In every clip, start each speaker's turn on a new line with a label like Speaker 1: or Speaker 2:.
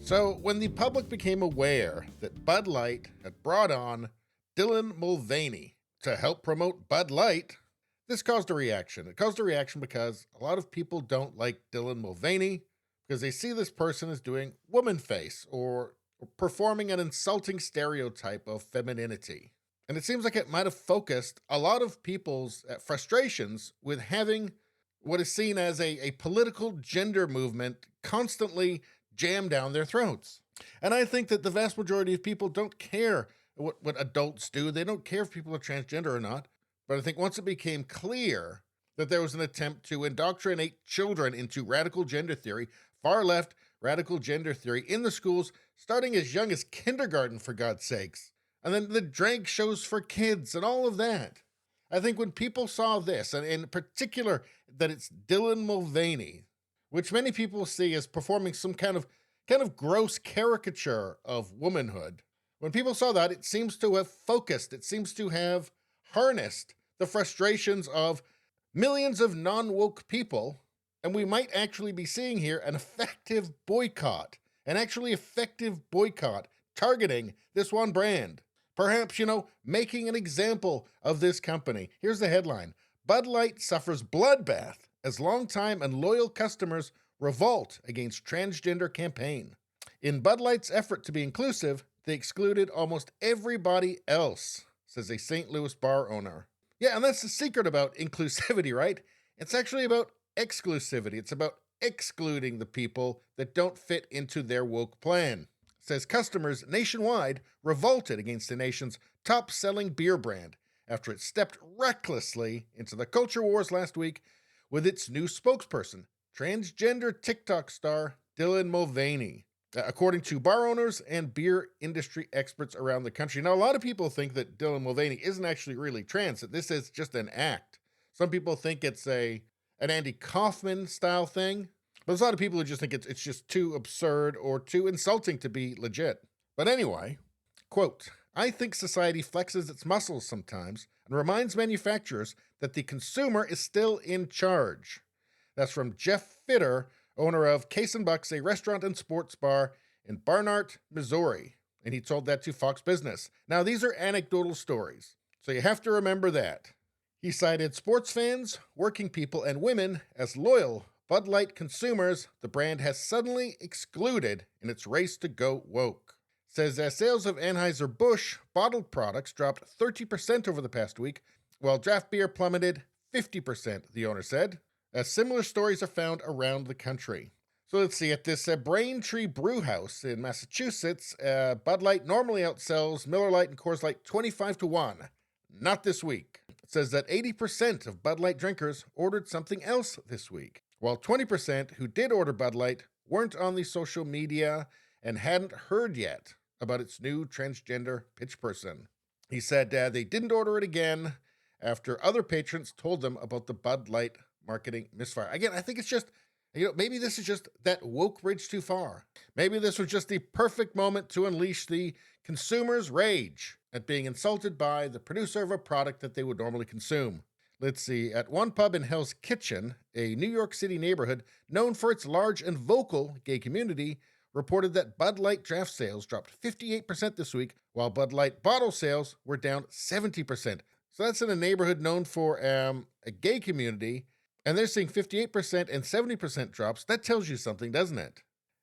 Speaker 1: So, when the public became aware that Bud Light had brought on Dylan Mulvaney to help promote Bud Light, this caused a reaction. It caused a reaction because a lot of people don't like Dylan Mulvaney because they see this person as doing woman face or performing an insulting stereotype of femininity. And it seems like it might have focused a lot of people's frustrations with having what is seen as a political gender movement constantly jammed down their throats. And I think that the vast majority of people don't care what adults do. They don't care if people are transgender or not. But I think once it became clear that there was an attempt to indoctrinate children into radical gender theory, far left radical gender theory in the schools, starting as young as kindergarten, for God's sakes, and then the drag shows for kids and all of that. I think when people saw this, and in particular that it's Dylan Mulvaney, which many people see as performing some kind of gross caricature of womanhood, when people saw that, it seems to have focused, it seems to have harnessed the frustrations of millions of non-woke people, and we might actually be seeing here an actually effective boycott targeting this one brand. Perhaps, making an example of this company. Here's the headline: Bud Light suffers bloodbath as longtime and loyal customers revolt against transgender campaign. In Bud Light's effort to be inclusive, they excluded almost everybody else, says a St. Louis bar owner. Yeah, and that's the secret about inclusivity, right? It's actually about exclusivity. It's about excluding the people that don't fit into their woke plan. Says customers nationwide revolted against the nation's top-selling beer brand after it stepped recklessly into the culture wars last week with its new spokesperson, transgender TikTok star Dylan Mulvaney, according to bar owners and beer industry experts around the country. Now, a lot of people think that Dylan Mulvaney isn't actually really trans, that this is just an act. Some people think it's an Andy Kaufman style thing. But there's a lot of people who just think it's just too absurd or too insulting to be legit. But anyway, quote, I think society flexes its muscles sometimes and reminds manufacturers that the consumer is still in charge. That's from Jeff Fitter, owner of Case and Bucks, a restaurant and sports bar in Barnard, Missouri. And he told that to Fox Business. Now, these are anecdotal stories, so you have to remember that. He cited sports fans, working people, and women as loyal Bud Light consumers the brand has suddenly excluded in its race to go woke. Says sales of Anheuser-Busch bottled products dropped 30% over the past week, while draft beer plummeted 50%, the owner said. Similar stories are found around the country. So let's see, at this Braintree Brew House in Massachusetts, Bud Light normally outsells Miller Lite and Coors Light 25-1. Not this week. It says that 80% of Bud Light drinkers ordered something else this week, while 20% who did order Bud Light weren't on the social media and hadn't heard yet about its new transgender pitch person. He said they didn't order it again after other patrons told them about the Bud Light marketing misfire. Again, I think it's just, maybe this is just that woke bridge too far. Maybe this was just the perfect moment to unleash the consumer's rage at being insulted by the producer of a product that they would normally consume. Let's see, at one pub in Hell's Kitchen, a New York City neighborhood known for its large and vocal gay community, reported that Bud Light draft sales dropped 58% this week, while Bud Light bottle sales were down 70%. So that's in a neighborhood known for a gay community, and they're seeing 58% and 70% drops. That tells you something, doesn't it?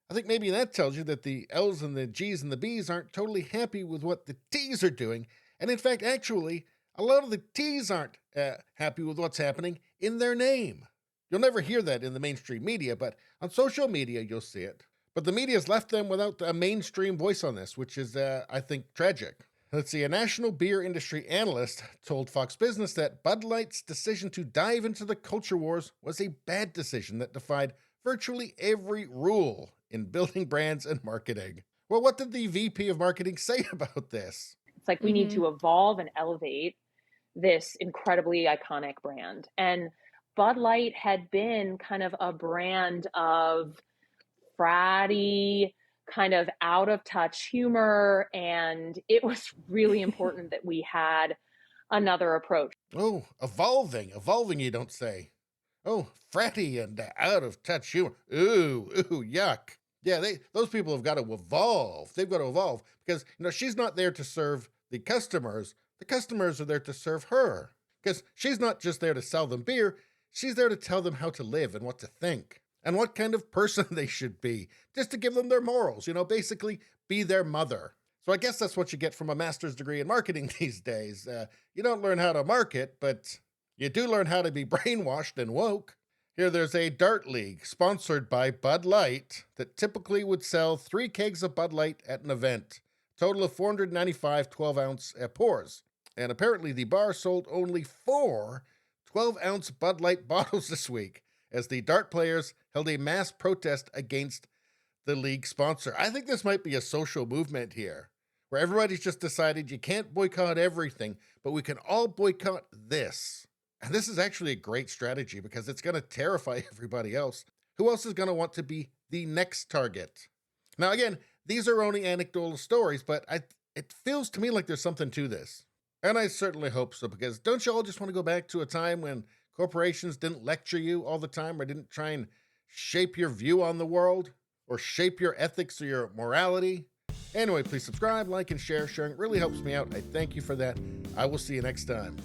Speaker 1: I think maybe that tells you that the L's and the G's and the B's aren't totally happy with what the T's are doing, and in fact, actually, a lot of the T's aren't happy with what's happening in their name. You'll never hear that in the mainstream media, but on social media, you'll see it. But the media's left them without a mainstream voice on this, which is, I think, tragic. Let's see, a national beer industry analyst told Fox Business that Bud Light's decision to dive into the culture wars was a bad decision that defied virtually every rule in building brands and marketing. Well, what did the VP of marketing say about this?
Speaker 2: It's like we need to evolve and elevate this incredibly iconic brand. And Bud Light had been kind of a brand of fratty, kind of out of touch humor. And it was really important that we had another approach.
Speaker 1: Oh, evolving, you don't say. Oh, fratty and out of touch humor. Ooh, yuck. Yeah, those people have got to evolve. They've got to evolve because she's not there to serve the customers. The customers are there to serve her because she's not just there to sell them beer. She's there to tell them how to live and what to think and what kind of person they should be, just to give them their morals, basically be their mother. So I guess that's what you get from a master's degree in marketing these days. You don't learn how to market, but you do learn how to be brainwashed and woke. Here, there's a dart league sponsored by Bud Light that typically would sell 3 kegs of Bud Light at an event, total of 495 12-ounce pours. And apparently the bar sold only 4 12-ounce Bud Light bottles this week as the dart players held a mass protest against the league sponsor. I think this might be a social movement here, where everybody's just decided you can't boycott everything, but we can all boycott this. And this is actually a great strategy because it's going to terrify everybody else. Who else is going to want to be the next target? Now, again, these are only anecdotal stories, but it feels to me like there's something to this. And I certainly hope so, because don't you all just want to go back to a time when corporations didn't lecture you all the time or didn't try and shape your view on the world or shape your ethics or your morality? Anyway, please subscribe, like, and share. Sharing really helps me out. I thank you for that. I will see you next time.